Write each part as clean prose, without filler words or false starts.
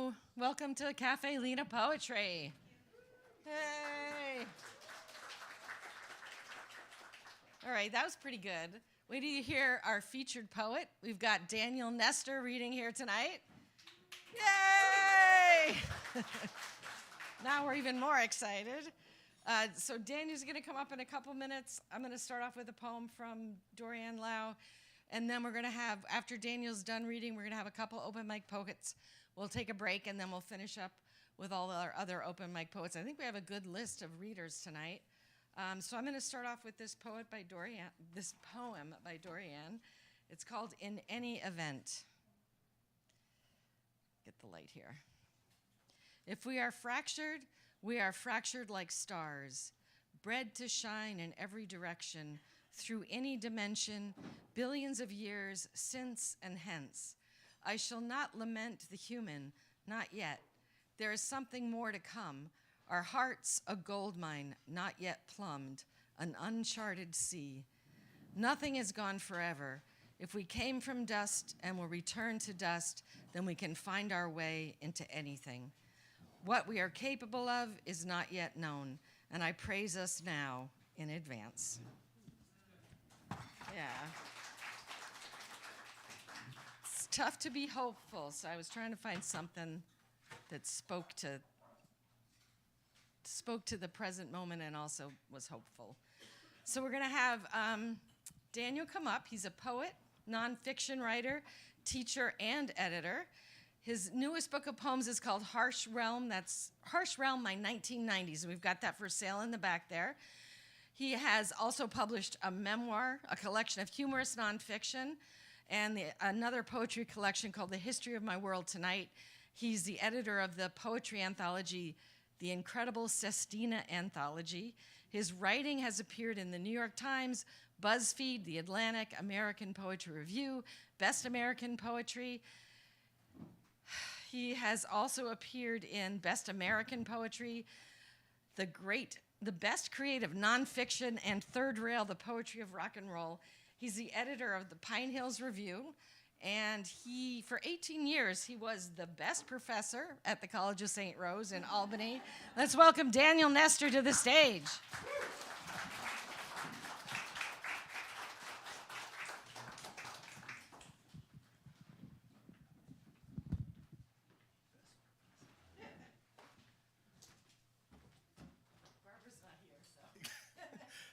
Hello, welcome to Caffe Lena Poetry. Hey. All right, that was pretty good. Wait till you hear our featured poet. We've got Daniel Nestor reading here tonight. Yay! Now we're even more excited. So Daniel's going to come up in a couple minutes. I'm going to start off with a poem from Dorian Lau, and then we're going to have, after Daniel's done reading, we're going to have a couple open mic poets. We'll take a break, and then we'll finish up with all our other open mic poets. I think we have a good list of readers tonight. So I'm going to start off with this poem by Dorian. It's called In Any Event. Get the light here. If we are fractured like stars, bred to shine in every direction, through any dimension, billions of years since and hence. I shall not lament the human, not yet. There is something more to come. Our hearts a gold mine, not yet plumbed, an uncharted sea. Nothing is gone forever. If we came from dust and will return to dust, then we can find our way into anything. What we are capable of is not yet known, and I praise us now in advance. Yeah. It's tough to be hopeful, so I was trying to find something that spoke to the present moment and also was hopeful. So we're going to have Daniel come up. He's a poet, nonfiction writer, teacher, and editor. His newest book of poems is called Harsh Realm. That's Harsh Realm, My 1990s. And we've got that for sale in the back there. He has also published a memoir, a collection of humorous nonfiction, and another poetry collection called The History of My World Tonight. He's the editor of the poetry anthology, The Incredible Sestina Anthology. His writing has appeared in the New York Times, Buzzfeed, The Atlantic, American Poetry Review, Best American Poetry. He has also appeared in Best American Poetry, The Best Creative Nonfiction, and Third Rail, The Poetry of Rock and Roll. He's the editor of the Pine Hills Review, and for 18 years, he was the best professor at the College of St. Rose in Albany. Let's welcome Daniel Nestor to the stage.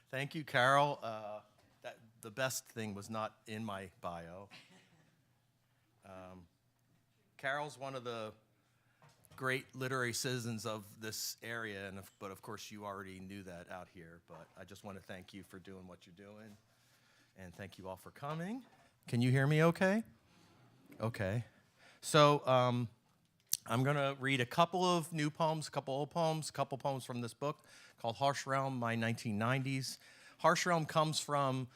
Thank you, Carol. The best thing was not in my bio. Carol's one of the great literary citizens of this area, but of course you already knew that out here. But I just want to thank you for doing what you're doing, and thank you all for coming. Can you hear me okay? Okay. So I'm going to read a couple of new poems, a couple old poems, a couple poems from this book called Harsh Realm, My 1990s. Harsh Realm comes from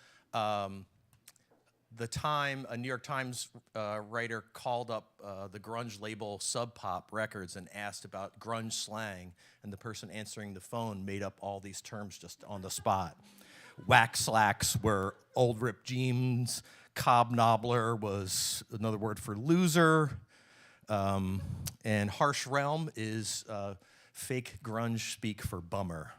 the time a New York Times writer called up the grunge label Sub Pop Records and asked about grunge slang, and the person answering the phone made up all these terms just on the spot. Whack slacks were old ripped jeans, cobnobbler was another word for loser, and Harsh Realm is fake grunge speak for bummer.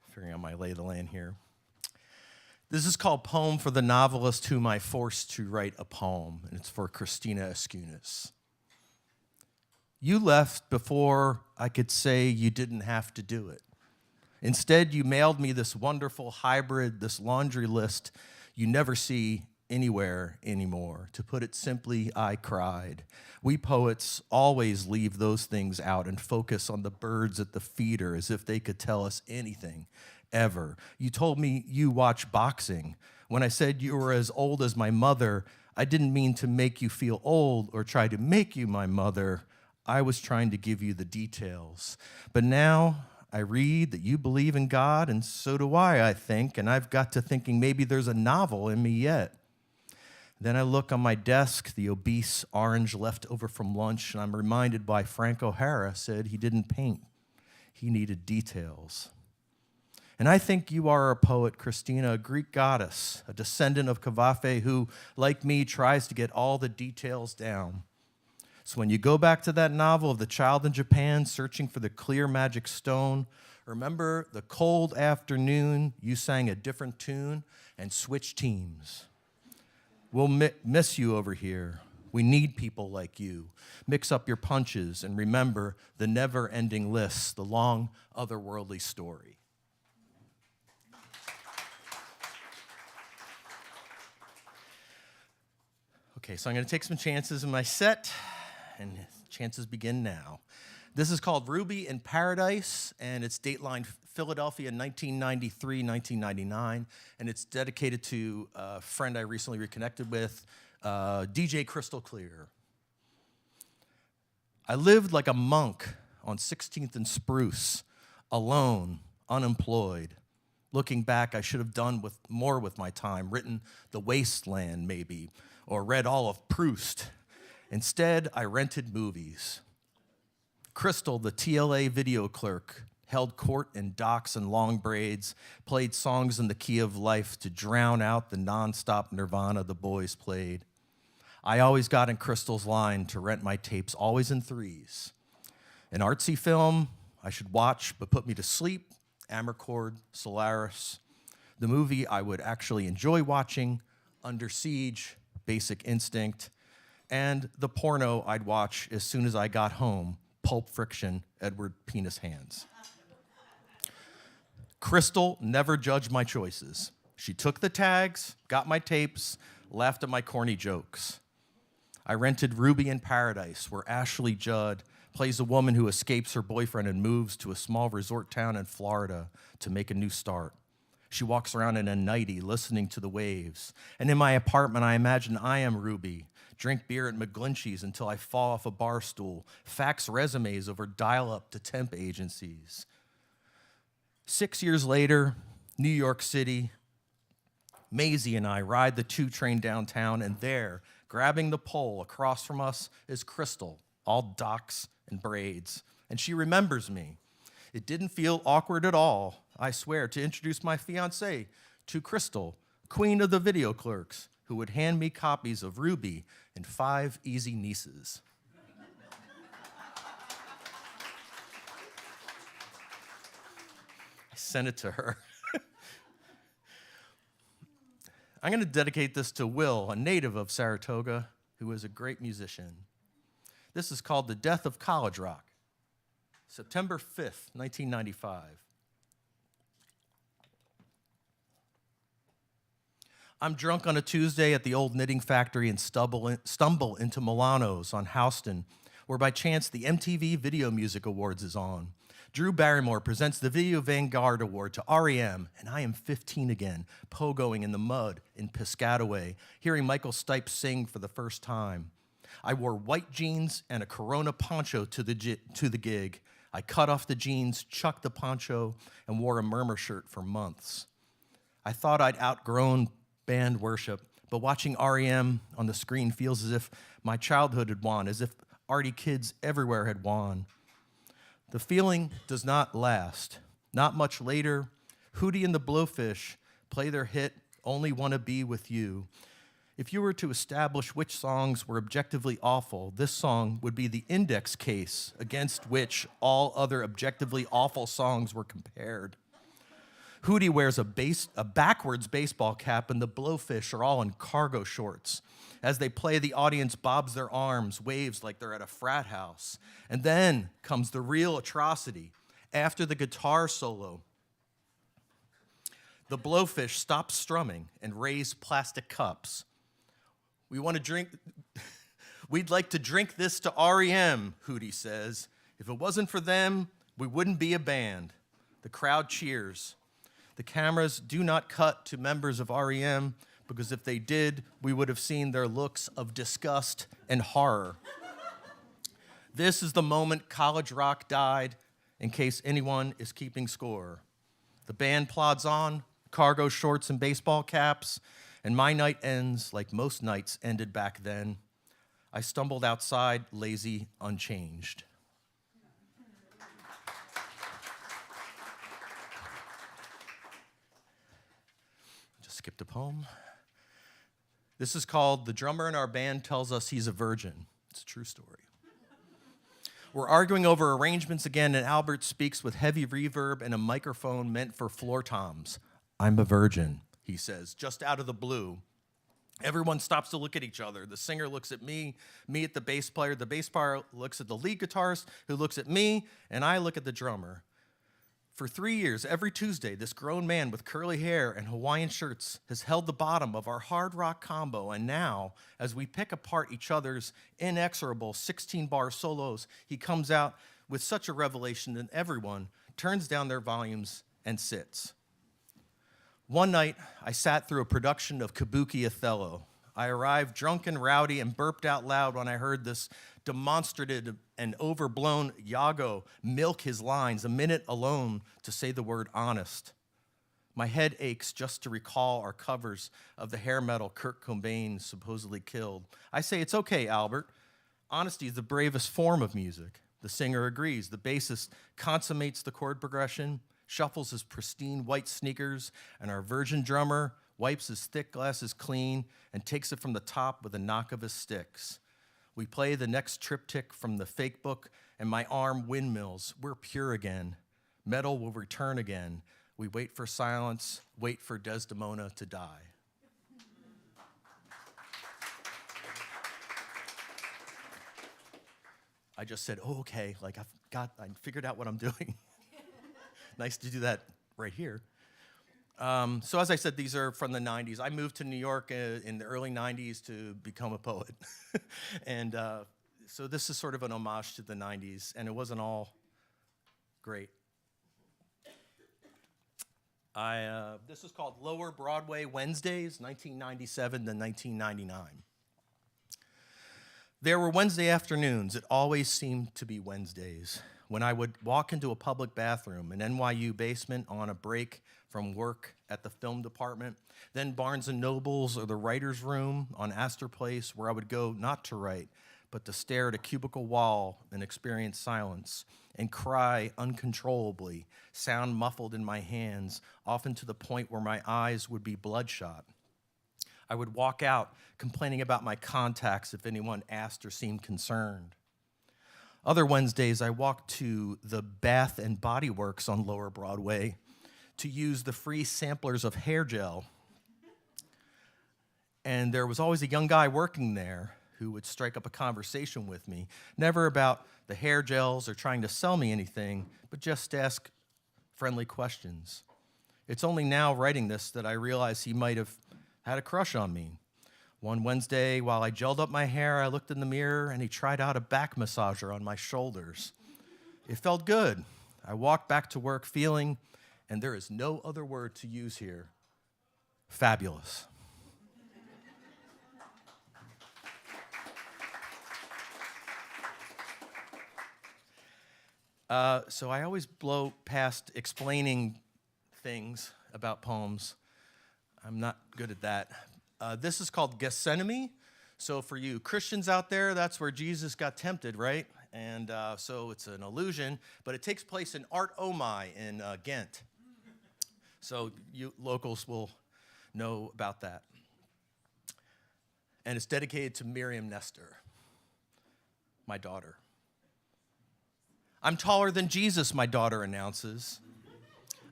Figuring out my lay of the land here. This is called Poem for the Novelist Whom I Forced to Write a Poem, and it's for Christina Escunas. You left before I could say you didn't have to do it. Instead, you mailed me this wonderful hybrid, this laundry list you never see anywhere anymore. To put it simply, I cried. We poets always leave those things out and focus on the birds at the feeder as if they could tell us anything, ever. You told me you watch boxing. When I said you were as old as my mother, I didn't mean to make you feel old or try to make you my mother. I was trying to give you the details. But now I read that you believe in God, and so do I think, and I've got to thinking maybe there's a novel in me yet. Then I look on my desk, the obese orange left over from lunch, and I'm reminded why Frank O'Hara said he didn't paint. He needed details. And I think you are a poet, Christina, a Greek goddess, a descendant of Caffe who, like me, tries to get all the details down. So when you go back to that novel of the child in Japan searching for the clear magic stone, remember the cold afternoon you sang a different tune and switched teams. We'll miss you over here. We need people like you. Mix up your punches and remember the never-ending lists, the long, otherworldly story. Okay, so I'm going to take some chances in my set, and chances begin now. This is called Ruby in Paradise, and it's Dateline Philadelphia 1993, 1999, and it's dedicated to a friend I recently reconnected with, DJ Crystal Clear. I lived like a monk on 16th and Spruce, alone, unemployed. Looking back, I should have done more with my time, written The Wasteland, maybe, or read all of Proust. Instead, I rented movies. Crystal, the TLA video clerk, held court in docks and long braids, played songs in the key of life to drown out the nonstop nirvana the boys played. I always got in Crystal's line to rent my tapes, always in threes. An artsy film I should watch but put me to sleep, Amarcord, Solaris. The movie I would actually enjoy watching, Under Siege, Basic Instinct, and the porno I'd watch as soon as I got home, Pulp Friction, Edward Penis Hands. Crystal never judged my choices. She took the tags, got my tapes, laughed at my corny jokes. I rented Ruby in Paradise, where Ashley Judd plays a woman who escapes her boyfriend and moves to a small resort town in Florida to make a new start. She walks around in a nightie, listening to the waves. And in my apartment, I imagine I am Ruby, drink beer at McGlinchey's until I fall off a bar stool, fax resumes over dial-up to temp agencies. 6 years later, New York City, Maisie and I ride the 2 train downtown, and there, grabbing the pole across from us, is Crystal, all docks and braids. And she remembers me. It didn't feel awkward at all, I swear, to introduce my fiancée to Crystal, queen of the video clerks, who would hand me copies of Ruby and 5 Easy Nieces. I sent it to her. I'm going to dedicate this to Will, a native of Saratoga, who is a great musician. This is called The Death of College Rock, September 5th, 1995. I'm drunk on a Tuesday at the old knitting factory and stumble into Milano's on Houston, where by chance the MTV Video Music Awards is on. Drew Barrymore presents the Video Vanguard Award to REM, and I am 15 again, pogoing in the mud in Piscataway, hearing Michael Stipe sing for the first time. I wore white jeans and a Corona poncho to the gig. I cut off the jeans, chucked the poncho, and wore a Murmur shirt for months. I thought I'd outgrown band worship, but watching REM on the screen feels as if my childhood had won, as if arty kids everywhere had won. The feeling does not last. Not much later, Hootie and the Blowfish play their hit, Only Wanna Be With You. If you were to establish which songs were objectively awful, this song would be the index case against which all other objectively awful songs were compared. Hootie wears a backwards baseball cap, and the Blowfish are all in cargo shorts. As they play, the audience bobs their arms, waves like they're at a frat house. And then comes the real atrocity. After the guitar solo, the Blowfish stop strumming and raise plastic cups. We'd like to drink this to REM, Hootie says. If it wasn't for them, we wouldn't be a band. The crowd cheers. The cameras do not cut to members of REM, because if they did, we would have seen their looks of disgust and horror. This is the moment college rock died, in case anyone is keeping score. The band plods on, cargo shorts and baseball caps, and my night ends like most nights ended back then. I stumbled outside, lazy, unchanged. skipped a poem. This is called The Drummer in Our Band Tells Us He's a Virgin. It's a true story. We're arguing over arrangements again, and Albert speaks with heavy reverb and a microphone meant for floor toms. I'm a virgin, he says, just out of the blue. Everyone stops to look at each other. The singer looks at me at the bass player looks at the lead guitarist, who looks at me, and I look at the drummer. For 3 years, every Tuesday, this grown man with curly hair and Hawaiian shirts has held the bottom of our hard rock combo, and now, as we pick apart each other's inexorable 16-bar solos, he comes out with such a revelation that everyone turns down their volumes and sits. One night, I sat through a production of Kabuki Othello. I arrived drunk and rowdy and burped out loud when I heard this demonstrative and overblown Iago milk his lines a minute alone to say the word honest. My head aches just to recall our covers of the hair metal Kurt Cobain supposedly killed. I say, it's okay, Albert. Honesty is the bravest form of music. The singer agrees. The bassist consummates the chord progression, shuffles his pristine white sneakers, and our virgin drummer wipes his thick glasses clean and takes it from the top with a knock of his sticks. We play the next triptych from the fake book, and my arm windmills. We're pure again. Metal will return again. We wait for silence, wait for Desdemona to die. I just said, oh, okay, like I figured out what I'm doing. Nice to do that right here. So as I said, these are from the 90s. I moved to New York in the early 90s to become a poet. And so this is sort of an homage to the 90s, and it wasn't all great. This is called Lower Broadway Wednesdays, 1997 to 1999. There were Wednesday afternoons. It always seemed to be Wednesdays, when I would walk into a public bathroom, an NYU basement on a break from work at the film department, then Barnes & Noble's or the writer's room on Astor Place, where I would go not to write, but to stare at a cubicle wall and experience silence and cry uncontrollably, sound muffled in my hands, often to the point where my eyes would be bloodshot. I would walk out complaining about my contacts if anyone asked or seemed concerned. Other Wednesdays, I walked to the Bath and Body Works on Lower Broadway to use the free samplers of hair gel. And there was always a young guy working there who would strike up a conversation with me, never about the hair gels or trying to sell me anything, but just ask friendly questions. It's only now writing this that I realize he might have had a crush on me. One Wednesday, while I gelled up my hair, I looked in the mirror and he tried out a back massager on my shoulders. It felt good. I walked back to work feeling, and there is no other word to use here, fabulous. So I always blow past explaining things about poems. I'm not good at that. This is called Gethsemane. So for you Christians out there, that's where Jesus got tempted, right? And so it's an illusion, but it takes place in Art Omai in Ghent. So you locals will know about that. And it's dedicated to Miriam Nestor, my daughter. I'm taller than Jesus, my daughter announces.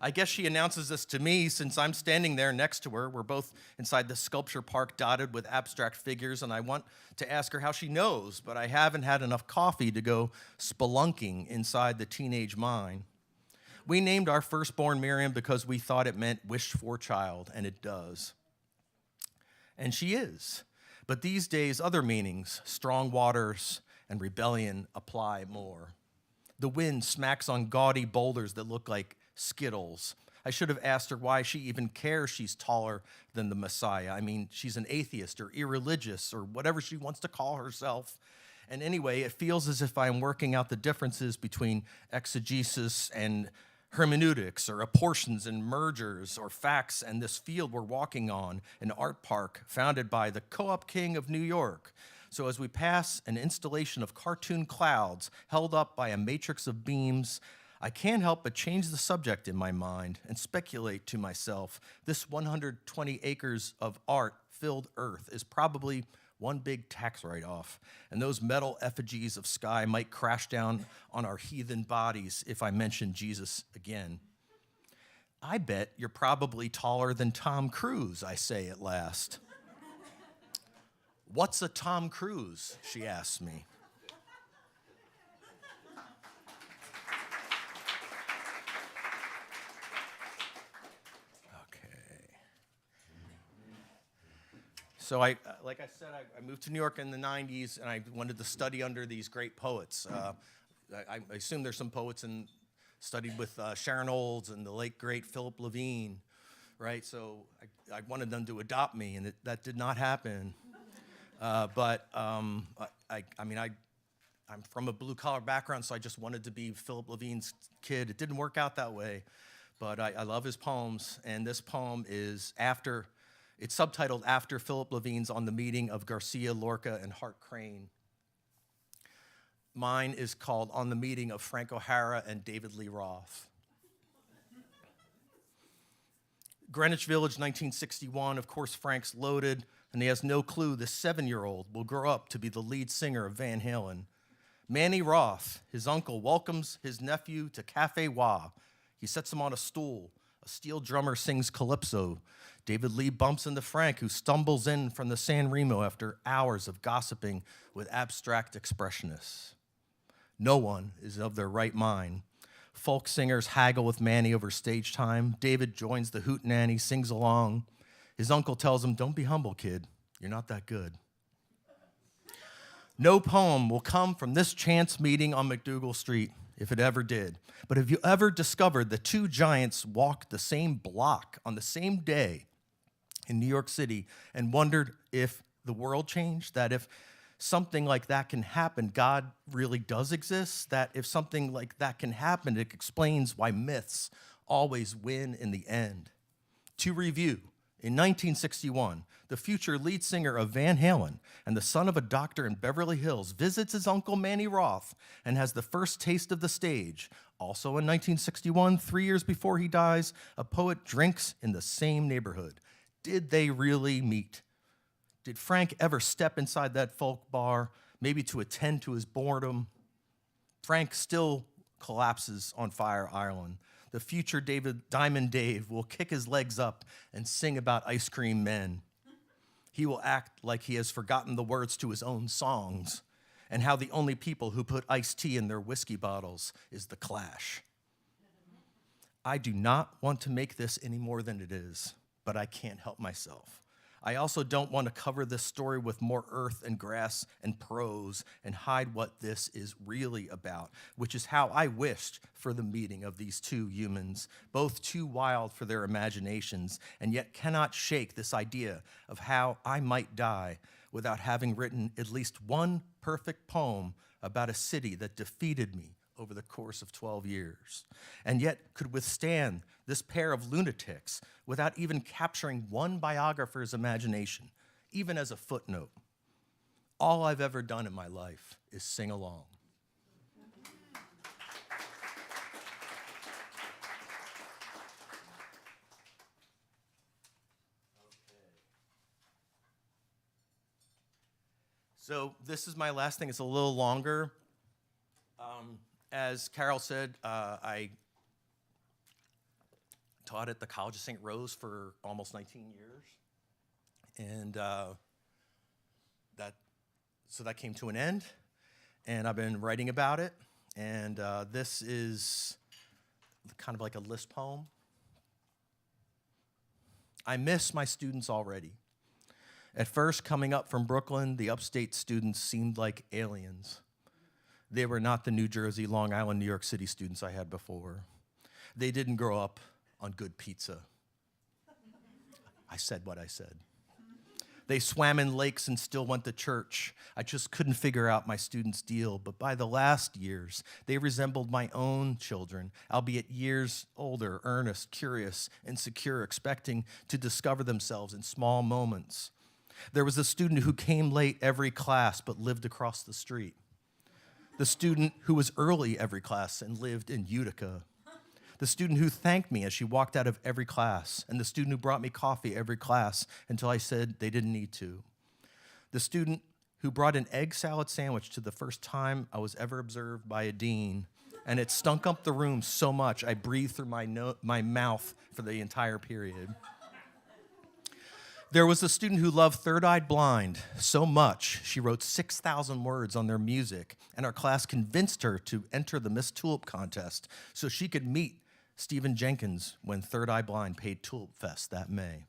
I guess she announces this to me since I'm standing there next to her. We're both inside the sculpture park dotted with abstract figures, and I want to ask her how she knows, but I haven't had enough coffee to go spelunking inside the teenage mind. We named our firstborn Miriam because we thought it meant wished-for child, and it does. And she is. But these days, other meanings, strong waters and rebellion, apply more. The wind smacks on gaudy boulders that look like Skittles. I should have asked her why she even cares she's taller than the Messiah. I mean, she's an atheist or irreligious or whatever she wants to call herself. And anyway, it feels as if I'm working out the differences between exegesis and hermeneutics, or apportions and mergers, or facts, and this field we're walking on, an art park founded by the co-op king of New York. So as we pass an installation of cartoon clouds held up by a matrix of beams, I can't help but change the subject in my mind and speculate to myself, this 120 acres of art-filled earth is probably one big tax write-off, and those metal effigies of sky might crash down on our heathen bodies if I mention Jesus again. I bet you're probably taller than Tom Cruise, I say at last. What's a Tom Cruise? She asks me. So like I said, I moved to New York in the 90s, and I wanted to study under these great poets. I assume there's some poets studied with Sharon Olds and the late, great Philip Levine, right? So I wanted them to adopt me, and that did not happen. But I'm from a blue-collar background, so I just wanted to be Philip Levine's kid. It didn't work out that way, but I love his poems, and this poem is it's subtitled after Philip Levine's On the Meeting of Garcia Lorca and Hart Crane. Mine is called On the Meeting of Frank O'Hara and David Lee Roth. Greenwich Village, 1961. Of course, Frank's loaded, and he has no clue this 7-year-old will grow up to be the lead singer of Van Halen. Manny Roth, his uncle, welcomes his nephew to Caffe. He sets him on a stool. A steel drummer sings calypso. David Lee bumps into Frank, who stumbles in from the San Remo after hours of gossiping with abstract expressionists. No one is of their right mind. Folk singers haggle with Manny over stage time. David joins the hootenanny, sings along. His uncle tells him, "Don't be humble, kid. You're not that good." No poem will come from this chance meeting on McDougal Street, if it ever did. But have you ever discovered the two giants walked the same block on the same day in New York City and wondered if the world changed? That if something like that can happen, God really does exist? That if something like that can happen, it explains why myths always win in the end. To review, in 1961, the future lead singer of Van Halen and the son of a doctor in Beverly Hills visits his uncle Manny Roth and has the first taste of the stage. Also in 1961, 3 years before he dies, a poet drinks in the same neighborhood. Did they really meet? Did Frank ever step inside that folk bar, maybe to attend to his boredom? Frank still collapses on Fire Island. The future Diamond Dave will kick his legs up and sing about ice cream men. He will act like he has forgotten the words to his own songs and how the only people who put iced tea in their whiskey bottles is the Clash. I do not want to make this any more than it is, but I can't help myself. I also don't want to cover this story with more earth and grass and prose and hide what this is really about, which is how I wished for the meeting of these two humans, both too wild for their imaginations, and yet cannot shake this idea of how I might die without having written at least one perfect poem about a city that defeated me over the course of 12 years, and yet could withstand this pair of lunatics without even capturing one biographer's imagination, even as a footnote. All I've ever done in my life is sing along. So this is my last thing. It's a little longer. As Carol said, I taught at the College of St. Rose for almost 19 years. And that came to an end. And I've been writing about it. And this is kind of like a list poem. I miss my students already. At first, coming up from Brooklyn, the upstate students seemed like aliens. They were not the New Jersey, Long Island, New York City students I had before. They didn't grow up on good pizza. I said what I said. They swam in lakes and still went to church. I just couldn't figure out my students' deal. But by the last years, they resembled my own children, albeit years older, earnest, curious, insecure, expecting to discover themselves in small moments. There was a student who came late every class but lived across the street. The student who was early every class and lived in Utica. The student who thanked me as she walked out of every class, and the student who brought me coffee every class until I said they didn't need to. The student who brought an egg salad sandwich to the first time I was ever observed by a dean, and it stunk up the room so much I breathed through my mouth for the entire period. There was a student who loved Third Eye Blind so much she wrote 6,000 words on their music, and our class convinced her to enter the Miss Tulip contest so she could meet Stephen Jenkins when Third Eye Blind paid Tulip Fest that May.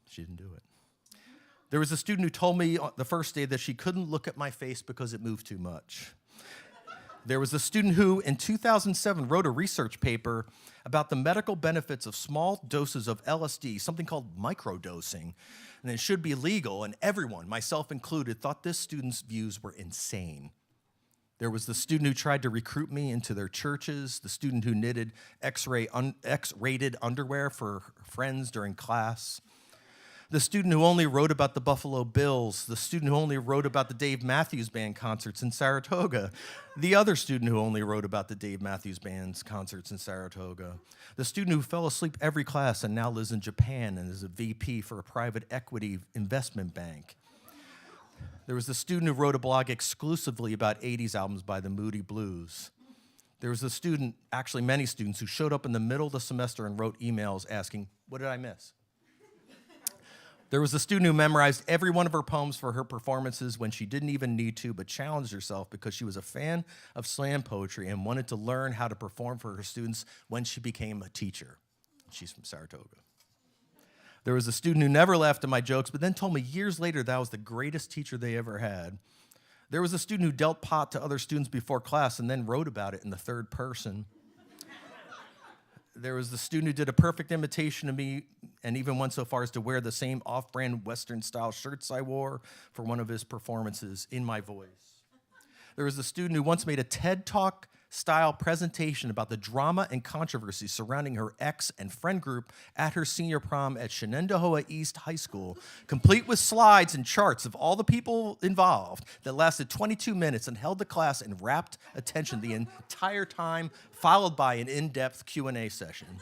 She didn't do it. There was a student who told me the first day that she couldn't look at my face because it moved too much. There was a student who, in 2007, wrote a research paper about the medical benefits of small doses of LSD, something called microdosing, and it should be legal, and everyone, myself included, thought this student's views were insane. There was the student who tried to recruit me into their churches, the student who knitted X-rated underwear for friends during class, the student who only wrote about the Buffalo Bills, the student who only wrote about the Dave Matthews Band concerts in Saratoga, the other student who only wrote about the Dave Matthews Band's concerts in Saratoga, the student who fell asleep every class and now lives in Japan and is a VP for a private equity investment bank. There was the student who wrote a blog exclusively about 80s albums by the Moody Blues. There was a student, actually many students, who showed up in the middle of the semester and wrote emails asking, "What did I miss?" There was a student who memorized every one of her poems for her performances when she didn't even need to, but challenged herself because she was a fan of slam poetry and wanted to learn how to perform for her students when she became a teacher. She's from Saratoga. There was a student who never laughed at my jokes, but then told me years later that I was the greatest teacher they ever had. There was a student who dealt pot to other students before class and then wrote about it in the third person. There was the student who did a perfect imitation of me and even went so far as to wear the same off-brand Western-style shirts I wore for one of his performances in my voice. There was the student who once made a TED Talk-style presentation about the drama and controversy surrounding her ex and friend group at her senior prom at Shenendehowa East High School, complete with slides and charts of all the people involved that lasted 22 minutes and held the class in rapt attention the entire time, followed by an in-depth Q&A session.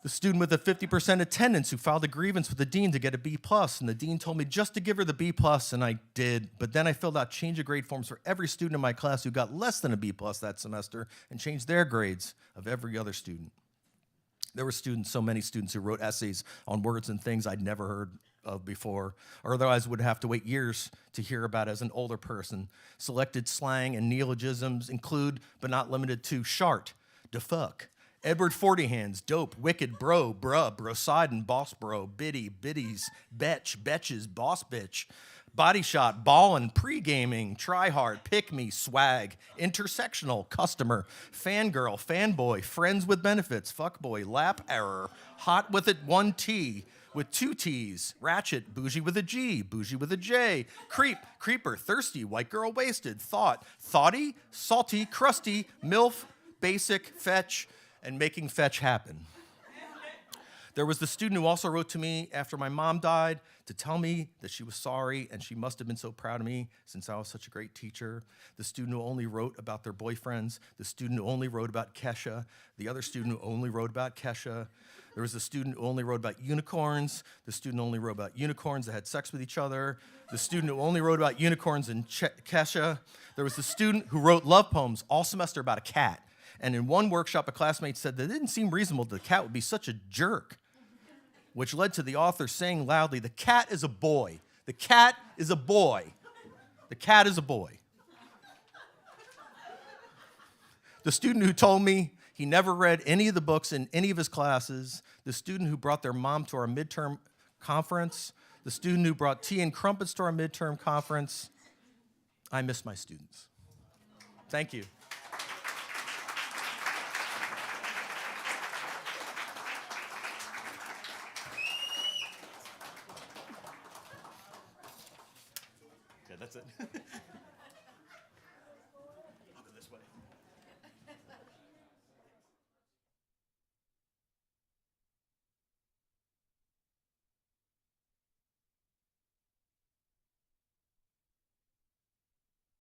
The student with a 50% attendance who filed a grievance with the dean to get a B+, and the dean told me just to give her the B+, and I did, but then I filled out change of grade forms for every student in my class who got less than a B+ that semester and changed their grades of every other student. There were students, so many students who wrote essays on words and things I'd never heard of before, or otherwise would have to wait years to hear about as an older person. Selected slang and neologisms include, but not limited to, shart, da fuck, Edward Fortyhands, dope, wicked, bro, bruh, brosidin, boss bro, biddy, biddies, betch, betches, boss bitch, body shot, ballin', pre-gaming, try hard, pick me, swag, intersectional, customer, fangirl, fanboy, friends with benefits, fuckboy, lap error, hot with it 1 T, with 2 T's, ratchet, bougie with a G, bougie with a J, creep, creeper, thirsty, white girl wasted, thought, thoughty, salty, crusty, milf, basic, fetch, and making fetch happen. There was the student who also wrote to me after my mom died to tell me that she was sorry and she must have been so proud of me since I was such a great teacher. The student who only wrote about their boyfriends. The student who only wrote about Kesha. The other student who only wrote about Kesha. There was a student who only wrote about unicorns. The student who only wrote about unicorns that had sex with each other. The student who only wrote about unicorns and Kesha. There was the student who wrote love poems all semester about a cat. And in one workshop, a classmate said that it didn't seem reasonable that the cat would be such a jerk, which led to the author saying loudly, "The cat is a boy. The cat is a boy. The cat is a boy." The student who told me he never read any of the books in any of his classes. The student who brought their mom to our midterm conference. The student who brought tea and crumpets to our midterm conference. I miss my students. Thank you. Okay, that's it.